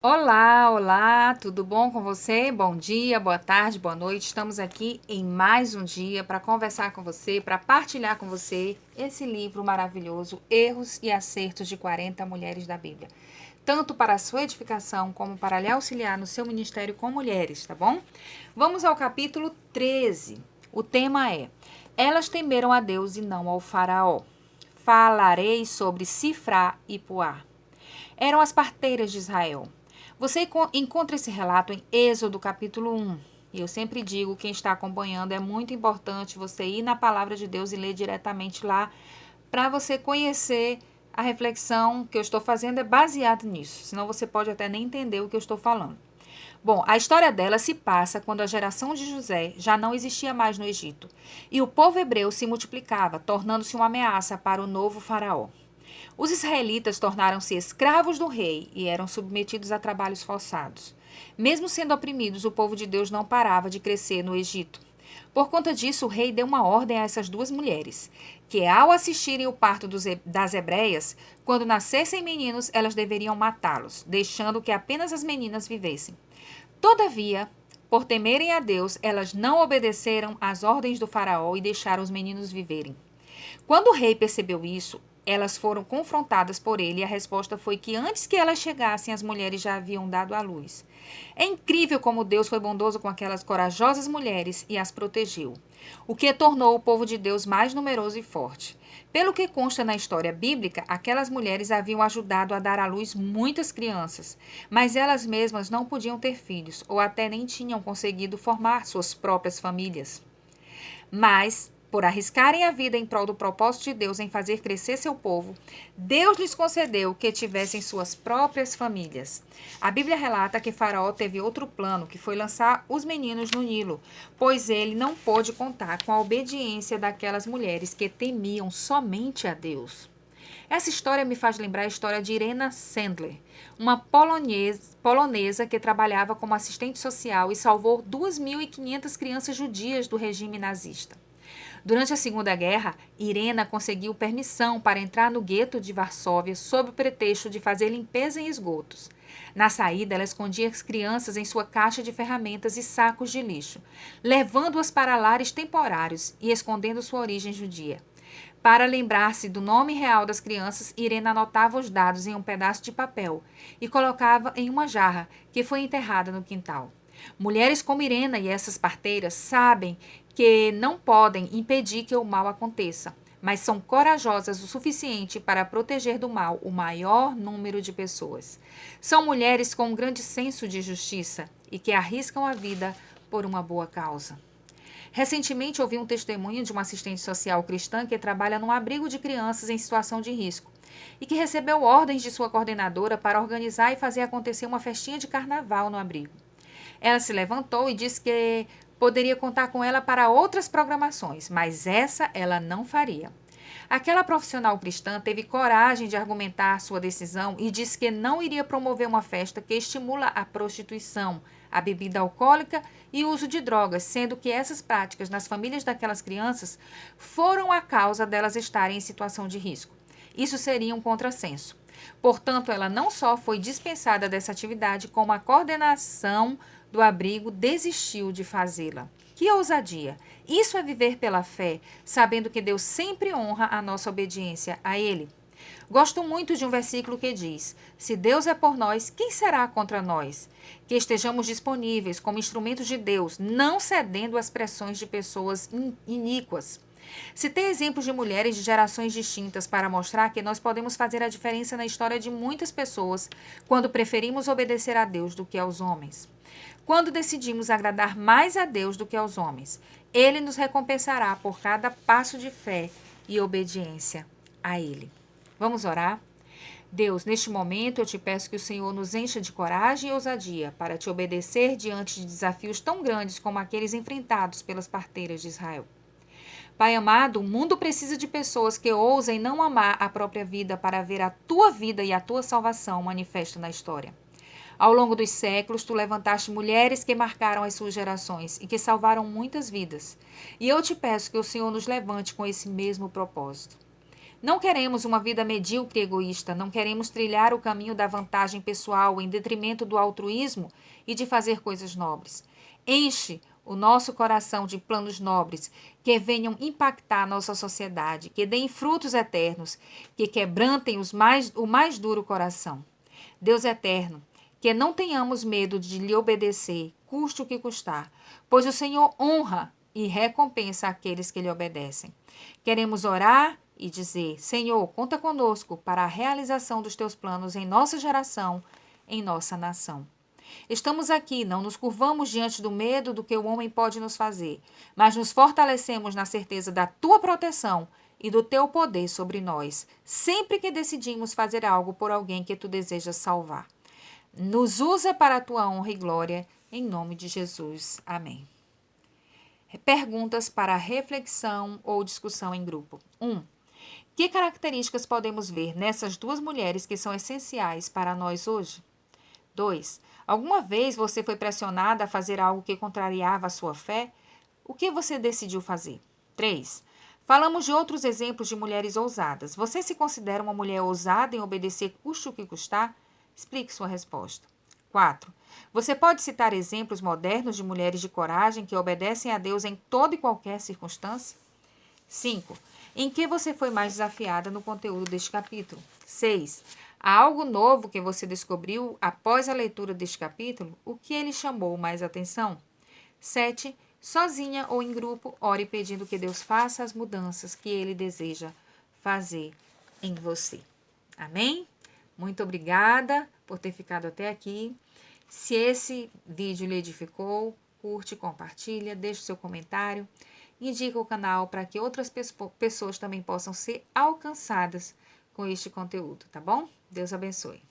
Olá, olá, tudo bom com você? Bom dia, boa tarde, boa noite. Estamos aqui em mais um dia para conversar com você, para partilhar com você esse livro maravilhoso, Erros e Acertos de 40 Mulheres da Bíblia. Tanto para a sua edificação como para lhe auxiliar no seu ministério com mulheres, tá bom? Vamos ao capítulo 13. O tema é: Elas temeram a Deus e não ao Faraó. Falarei sobre Sifrá e Puá. Eram as parteiras de Israel. Você encontra esse relato em Êxodo capítulo 1. E eu sempre digo, quem está acompanhando, é muito importante você ir na palavra de Deus e ler diretamente lá, para você conhecer a reflexão que eu estou fazendo é baseada nisso. Senão você pode até nem entender o que eu estou falando. Bom, a história dela se passa quando a geração de José já não existia mais no Egito. E o povo hebreu se multiplicava, tornando-se uma ameaça para o novo faraó. Os israelitas tornaram-se escravos do rei e eram submetidos a trabalhos forçados. Mesmo sendo oprimidos, o povo de Deus não parava de crescer no Egito. Por conta disso, o rei deu uma ordem a essas duas mulheres, que ao assistirem o parto das hebreias, quando nascessem meninos, elas deveriam matá-los, deixando que apenas as meninas vivessem. Todavia, por temerem a Deus, elas não obedeceram às ordens do faraó e deixaram os meninos viverem. Quando o rei percebeu isso, elas foram confrontadas por ele e a resposta foi que antes que elas chegassem, as mulheres já haviam dado à luz. É incrível como Deus foi bondoso com aquelas corajosas mulheres e as protegeu, o que tornou o povo de Deus mais numeroso e forte. Pelo que consta na história bíblica, aquelas mulheres haviam ajudado a dar à luz muitas crianças, mas elas mesmas não podiam ter filhos ou até nem tinham conseguido formar suas próprias famílias. Mas, por arriscarem a vida em prol do propósito de Deus em fazer crescer seu povo, Deus lhes concedeu que tivessem suas próprias famílias. A Bíblia relata que Faraó teve outro plano, que foi lançar os meninos no Nilo, pois ele não pôde contar com a obediência daquelas mulheres que temiam somente a Deus. Essa história me faz lembrar a história de Irena Sandler, uma polonesa que trabalhava como assistente social e salvou 2.500 crianças judias do regime nazista. Durante a Segunda Guerra, Irena conseguiu permissão para entrar no gueto de Varsóvia sob o pretexto de fazer limpeza em esgotos. Na saída, ela escondia as crianças em sua caixa de ferramentas e sacos de lixo, levando-as para lares temporários e escondendo sua origem judia. Para lembrar-se do nome real das crianças, Irena anotava os dados em um pedaço de papel e colocava em uma jarra que foi enterrada no quintal. Mulheres como Irena e essas parteiras sabem que não podem impedir que o mal aconteça, mas são corajosas o suficiente para proteger do mal o maior número de pessoas. São mulheres com um grande senso de justiça e que arriscam a vida por uma boa causa. Recentemente ouvi um testemunho de uma assistente social cristã que trabalha num abrigo de crianças em situação de risco e que recebeu ordens de sua coordenadora para organizar e fazer acontecer uma festinha de carnaval no abrigo. Ela se levantou e disse que poderia contar com ela para outras programações, mas essa ela não faria. Aquela profissional cristã teve coragem de argumentar sua decisão e disse que não iria promover uma festa que estimula a prostituição, a bebida alcoólica e o uso de drogas, sendo que essas práticas nas famílias daquelas crianças foram a causa delas estarem em situação de risco. Isso seria um contrassenso. Portanto, ela não só foi dispensada dessa atividade, como a coordenação do abrigo desistiu de fazê-la. Que ousadia! Isso é viver pela fé, sabendo que Deus sempre honra a nossa obediência a Ele. Gosto muito de um versículo que diz: Se Deus é por nós, quem será contra nós? Que estejamos disponíveis como instrumentos de Deus, não cedendo às pressões de pessoas iníquas. Citei exemplos de mulheres de gerações distintas para mostrar que nós podemos fazer a diferença na história de muitas pessoas quando preferimos obedecer a Deus do que aos homens. Quando decidimos agradar mais a Deus do que aos homens, Ele nos recompensará por cada passo de fé e obediência a Ele. Vamos orar? Deus, neste momento eu te peço que o Senhor nos encha de coragem e ousadia para te obedecer diante de desafios tão grandes como aqueles enfrentados pelas parteiras de Israel. Pai amado, o mundo precisa de pessoas que ousem não amar a própria vida para ver a tua vida e a tua salvação manifesta na história. Ao longo dos séculos, tu levantaste mulheres que marcaram as suas gerações e que salvaram muitas vidas. E eu te peço que o Senhor nos levante com esse mesmo propósito. Não queremos uma vida medíocre e egoísta, não queremos trilhar o caminho da vantagem pessoal em detrimento do altruísmo e de fazer coisas nobres. Enche o nosso coração de planos nobres que venham impactar nossa sociedade, que deem frutos eternos, que quebrantem o mais duro coração. Deus eterno, que não tenhamos medo de lhe obedecer, custe o que custar, pois o Senhor honra e recompensa aqueles que lhe obedecem. Queremos orar e dizer: Senhor, conta conosco para a realização dos teus planos em nossa geração, em nossa nação. Estamos aqui, não nos curvamos diante do medo do que o homem pode nos fazer, mas nos fortalecemos na certeza da tua proteção e do teu poder sobre nós, sempre que decidimos fazer algo por alguém que tu desejas salvar. Nos usa para a tua honra e glória, em nome de Jesus. Amém. Perguntas para reflexão ou discussão em grupo. 1. Que características podemos ver nessas duas mulheres que são essenciais para nós hoje? 2. Alguma vez você foi pressionada a fazer algo que contrariava a sua fé? O que você decidiu fazer? 3. Falamos de outros exemplos de mulheres ousadas. Você se considera uma mulher ousada em obedecer custe o que custar? Explique sua resposta. 4. Você pode citar exemplos modernos de mulheres de coragem que obedecem a Deus em toda e qualquer circunstância? 5. Em que você foi mais desafiada no conteúdo deste capítulo? 6. Há algo novo que você descobriu após a leitura deste capítulo? O que ele chamou mais atenção? 7. Sozinha ou em grupo, ore pedindo que Deus faça as mudanças que ele deseja fazer em você. Amém? Muito obrigada por ter ficado até aqui. Se esse vídeo lhe edificou, curte, compartilha, deixe o seu comentário. Indica o canal para que outras pessoas também possam ser alcançadas com este conteúdo, tá bom? Deus abençoe.